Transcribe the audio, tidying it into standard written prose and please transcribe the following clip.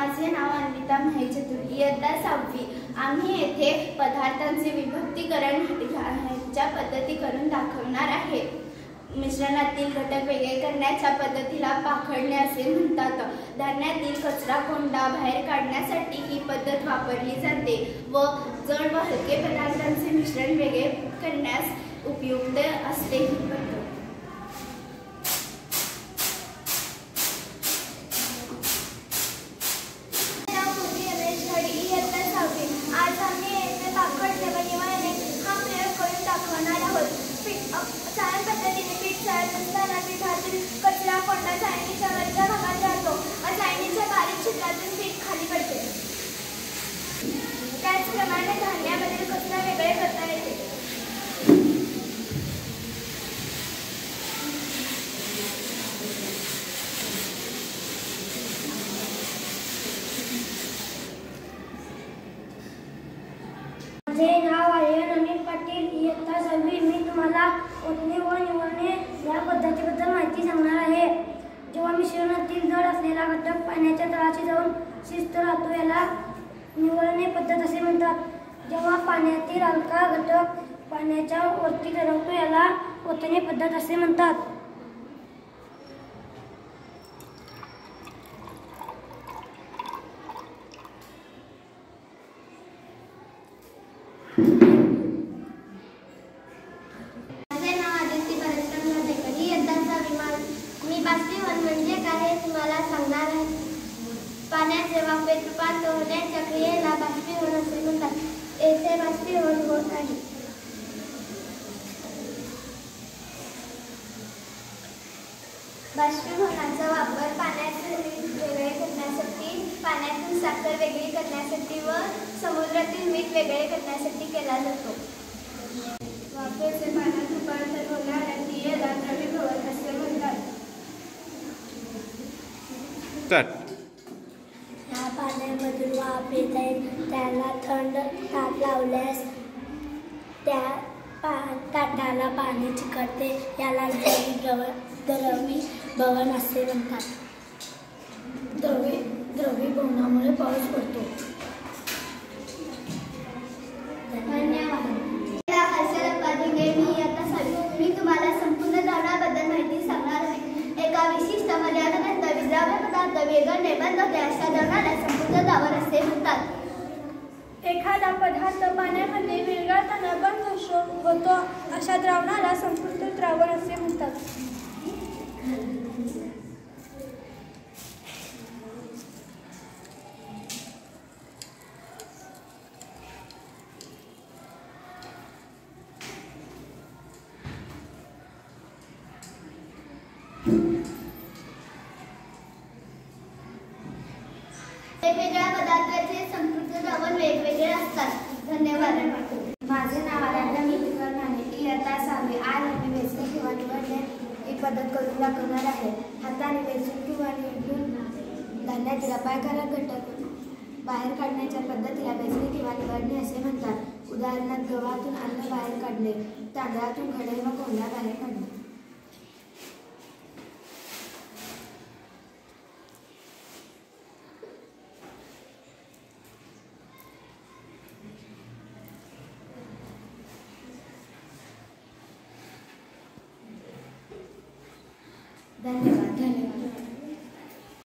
माझे नाव अन्विता महेश चतुर्वेदी, इयत्ता 6वी। आम्ही येथे पदार्थांचे विभक्तीकरण ह्याच्या पद्धती करून दाखवणार आहे। मिश्रणातील घटक वेगळे करण्याच्या पद्धतीला पाखडणे असे म्हणतात। धान्यातील कचरा कोंडा बाहेर काढण्यासाठी ही पद्धत वापरली जाते व जड व हलके पदार्थांचे मिश्रण वेगळे करण्यास उपयुक्त असते ही पद्धत। आज आम्ही येथे पाखडणे व निवडणे हा प्रयोग करून दाखवणार आहोत। छान पद्धतीने पीठ चाळत असताना पिठातील कचरा कोंडा चाळणीच्या वरच्या भागात जातो व चाळणीच्या बारीक छिद्रातून पीठ खाली पडते। त्याचप्रमाणे धान्यामधील कचरा वेगळे करता येते। माझे नाव आर्यन अनिल पाटील, इयत्ता 6वी। मी तुम्हाला ओतणे व निवडणे या पद्धतीबद्दल माहिती सांगणार आहे। जेव्हा मिश्रणातील जड असलेला घटक पाण्याच्या तळाशी जाऊन शिस्त राहतो याला निवडणे पद्धत असे म्हणतात। जेव्हा पाण्यातील हलका घटक पाण्याच्या वरती तरंगतो याला ओतणे पद्धत असे म्हणतात। माझे नाव आदित्य परशुराम राजेकर, इयत्ता 6वी। मी बाष्पीभवन म्हणजे काय हे तुम्हाला सांगणार आहे। पाण्याचे वाफेत रूपांतर होण्याच्या क्रियेला बाष्पीभवन असे म्हणतात। येथे बाष्पीभवन होत आहे। बाष्पीभवनाचा वापर पाण्याचे वेगळे करण्यासाठी, पाण्यातून साखर वेगळी करण्यासाठी व समुद्रातील मीठ वेगळे करण्यासाठी केला जातो। वाफेचे पाण्यात रूपांतर होणाऱ्या क्रियेला द्रवीभवन असे म्हणतात। या पाण्यामधून वाफ येत आहे त्याला थंड ताट लावल्यास त्या ताटाला पाणी चिकटते याला द्रवीभवन असे म्हणतात। द्रवीभवनामुळे पाऊस पडतो। धन्यवाद। मी तुम्हाला संपूर्ण द्रवणाबद्दल माहिती सांगणार आहे। एका विशिष्ट मर्यादेनंतर विद्राव्य पदार्थ वेगळणे बंद होते अशा द्रवणाला संपूर्ण द्रावण असे म्हणतात। एखादा पदार्थ पाण्यामध्ये विरघळताना बंद होतो अशा द्रावणाला संपूर्ण द्रावण असे म्हणतात। वेगवेगळ्या पदार्थाचे संपूर्ण द्रावण वेगवेगळे असतात। धन्यवाद। माझे नाव आराध्या मिलिंदर माने, इयत्ता 6वी। आज आम्ही वेचणे किंवा निवडणे ही पद्धत करून दाखवणार आहे। हाताने वेचून किंवा निवडून धान्यातील अपायकारक घटक बाहेर काढण्याच्या पद्धतीला वेचणे किंवा निवडणे असे म्हणतात। उदाहरणार्थ गव्हातून अन्न बाहेर काढणे, तांदळातून खडे व कोंडा बाहेर काढणे। धन्यवाद।